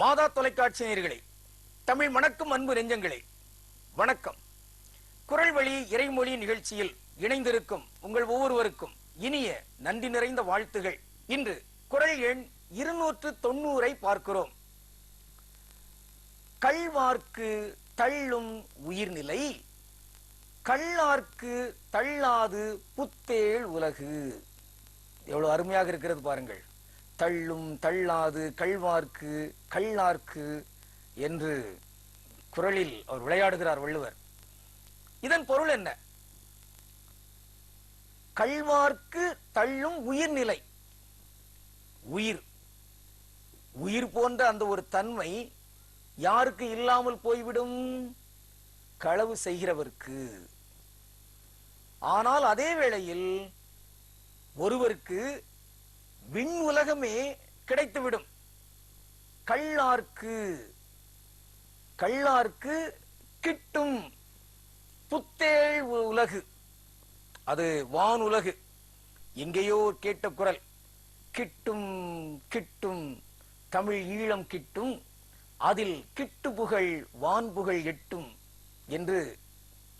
மாதா தொலைக்காட்சி நேயர்களே, தமிழ் மணக்கும் அன்பு நெஞ்சங்களே, வணக்கம். குரல் வழி இறைமொழி நிகழ்ச்சியில் இணைந்திருக்கும் உங்கள் ஒவ்வொருவருக்கும் இனிய நன்றி நிறைந்த வாழ்த்துகள். இன்று குரல் எண் 290 பார்க்கிறோம். கள்வார்க்கு தள்ளும் உயிர்நிலை, கள்ளார்க்கு தள்ளாது புத்தேள் உலகு. எவ்வளவு அருமையாக இருக்கிறது பாருங்கள். தள்ளும் தள்ளாது கள்வார்க்கு கள்ளார்க்கு என்று குரலில் அவர் விளையாடுகிறார் வள்ளுவர். இதன் பொருள் என்ன? கள்வார்க்கு தள்ளும் உயிர்நிலை. உயிர் போன்ற அந்த ஒரு தன்மை யாருக்கு இல்லாமல் போய்விடும்? களவு செய்கிறவர்க்கு. ஆனால் அதே வேளையில் ஒருவருக்கு விண் உலகமே கிடைத்துவிடும். கள்ளார்க்கு கிட்டும் புத்தேள் உலகு, அது வான் உலகு. எங்கேயோ கேட்ட குரல், கிட்டும் கிட்டும் தமிழ் ஈழம் கிட்டும், அதில் கிட்டு புகழ் வான் புகழ் எட்டும் என்று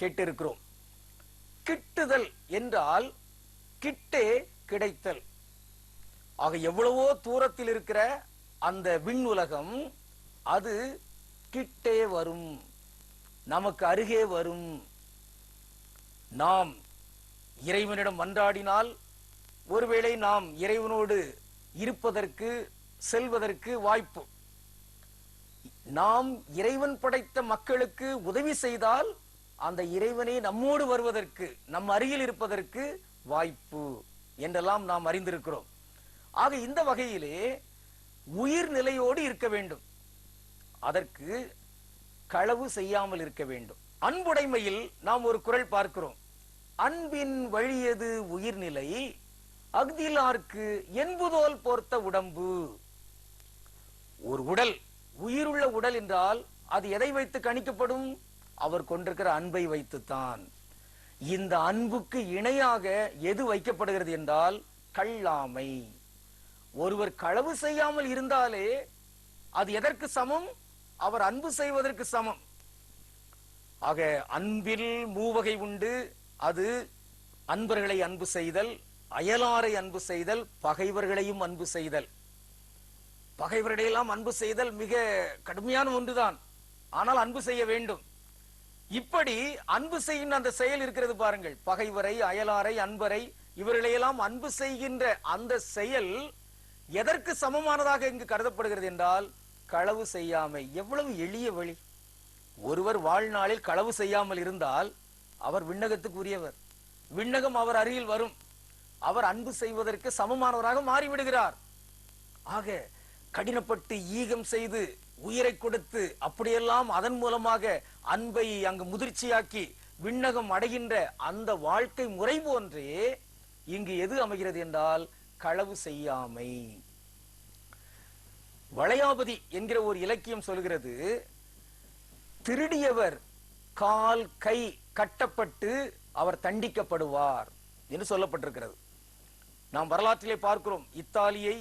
கேட்டிருக்கிறோம். கிட்டுதல் என்றால் கிட்டே கிடைத்தல். ஆக எவ்வளவோ தூரத்தில் இருக்கிற அந்த விண் உலகம் அது கிட்டே வரும், நமக்கு அருகே வரும். நாம் இறைவனிடம் மன்றாடினால் ஒருவேளை நாம் இறைவனோடு இருப்பதற்கு செல்வதற்கு வாய்ப்பு. நாம் இறைவன் படைத்த மக்களுக்கு உதவி செய்தால் அந்த இறைவனே நம்மோடு வருவதற்கு, நம் அருகில் இருப்பதற்கு வாய்ப்பு என்றெல்லாம் நாம் அறிந்திருக்கிறோம். ஆக இந்த வகையிலே உயிர் நிலையோடு இருக்க வேண்டும். அதற்கு களவு செய்யாமல் இருக்க வேண்டும். அன்புடைமையில் நாம் ஒரு குறள் பார்க்கிறோம். அன்பின் வழியது உயிர்நிலை, அஃதிலார்க்கு என்புதோல் போர்த்த உடம்பு. ஒரு உடல், உயிருள்ள உடல் என்றால் அது எதை வைத்து கணிக்கப்படும்? அவர் கொண்டிருக்கிற அன்பை வைத்துத்தான். இந்த அன்புக்கு இணையாக எது வைக்கப்படுகிறது என்றால் கள்ளாமை. ஒருவர் களவு செய்யாமல் இருந்தாலே அது எதற்கு சமம்? அவர் அன்பு செய்வதற்கு சமம். ஆக அன்பில் மூவகை உண்டு. அது அன்பர்களை அன்பு செய்தல், அயலாரை அன்பு செய்தல், பகைவர்களையும் அன்பு செய்தல். பகைவர்களையெல்லாம் அன்பு செய்தல் மிக கடுமையான ஒன்றுதான். ஆனால் அன்பு செய்ய வேண்டும். இப்படி அன்பு செய்கின்ற அந்த செயல் இருக்கிறது பாருங்கள். பகைவரை, அயலாரை, அன்பரை இவர்களையெல்லாம் அன்பு செய்கின்ற அந்த செயல் எதற்கு சமமானதாக இங்கு கருதப்படுகிறது என்றால் களவு செய்யாமை. எவ்வளவு எளிய வழி! ஒருவர் வாழ்நாளில் களவு செய்யாமல் இருந்தால் அவர் விண்ணகத்துக்கு உரியவர். விண்ணகம் அவர் அருகில் வரும். அவர் அன்பு செய்வதற்கு சமமானவராக மாறிவிடுகிறார். ஆக கடினப்பட்டு ஈகம் செய்து உயிரை கொடுத்து அப்படியெல்லாம் அதன் மூலமாக அன்பை அங்கு முதிர்ச்சியாக்கி விண்ணகம் அடைகின்ற அந்த வாழ்க்கை முறை போன்றே இங்கு எது அமைகிறது என்றால் களவு செய்யாமை. வளையாபதி என்கிற ஒரு இலக்கியம் சொல்கிறது, திருடியவர் கால் கை கட்டப்பட்டு அவர் தண்டிக்கப்படுவார் என்று சொல்லப்பட்டிருக்கிறது. நாம் வரலாற்றிலே பார்க்கிறோம். இத்தாலியை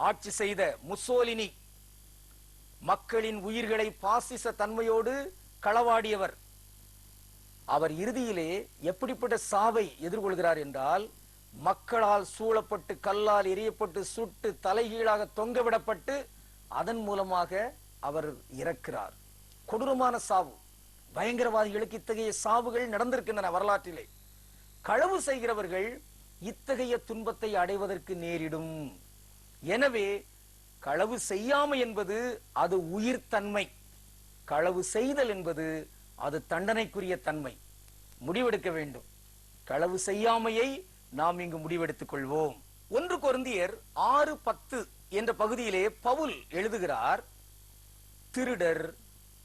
ஆட்சி செய்த முசோலினி மக்களின் உயிர்களை பாசிச தன்மையோடு களவாடியவர். அவர் இறுதியிலே எப்படிப்பட்ட சாவை எதிர்கொள்கிறார் என்றால், மக்களால் சூழப்பட்டு கல்லால் எரியப்பட்டு சுட்டு தலைகீழாக தொங்கவிடப்பட்டு அதன் மூலமாக அவர் இறக்கிறார். கொடூரமான சாவு. பயங்கரவாதிகளுக்கு இத்தகைய சாவுகள் நடந்திருக்கின்றன வரலாற்றிலே. களவு செய்கிறவர்கள் இத்தகைய துன்பத்தை அடைவதற்கு நேரிடும். எனவே களவு செய்யாமை என்பது அது உயிர் தன்மை. களவு செய்தல் என்பது அது தண்டனைக்குரிய தன்மை. முடிவெடுக்க வேண்டும். களவு செய்யாமையை நாம் இங்கு முடிவெடுத்துக் கொள்வோம். 1 கொரிந்தியர் 6:10 என்ற பகுதியிலே பவுல் எழுதுகிறார், திருடர்,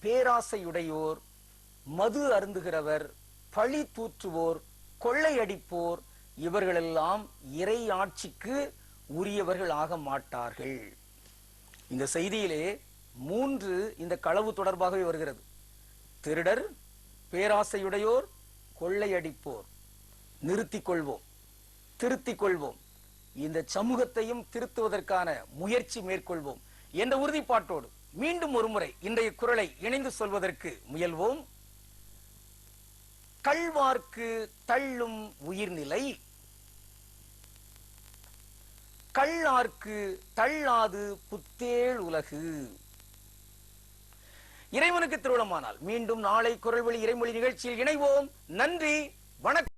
பேராசையுடையோர், மது அருந்துகிறவர், பழி தூற்றுவோர், கொள்ளையடிப்போர் இவர்களெல்லாம் இறை ஆட்சிக்கு உரியவர்கள் ஆக மாட்டார்கள். இந்த செய்தியிலே 3 இந்த களவு தொடர்பாகவே வருகிறது. திருடர், பேராசையுடையோர், கொள்ளையடிப்போர். நிறுத்திக் கொள்வோம், திருத்திக் கொள்வோம். இந்த சமூகத்தையும் திருத்துவதற்கான முயற்சி மேற்கொள்வோம் என்ற உறுதிப்பாட்டோடு மீண்டும் ஒருமுறை இன்றைய குறளை இணைந்து சொல்வதற்கு முயல்வோம். கள்வார்க்கு தள்ளும் உயிர்நிலை, கள்ளார்க்கு தள்ளாது புத்தேள் உலகு. இறைவனுக்கு திருவுளமானால் மீண்டும் நாளை குறள்வழி இறைமொழி நிகழ்ச்சியில் இணைவோம். நன்றி, வணக்கம்.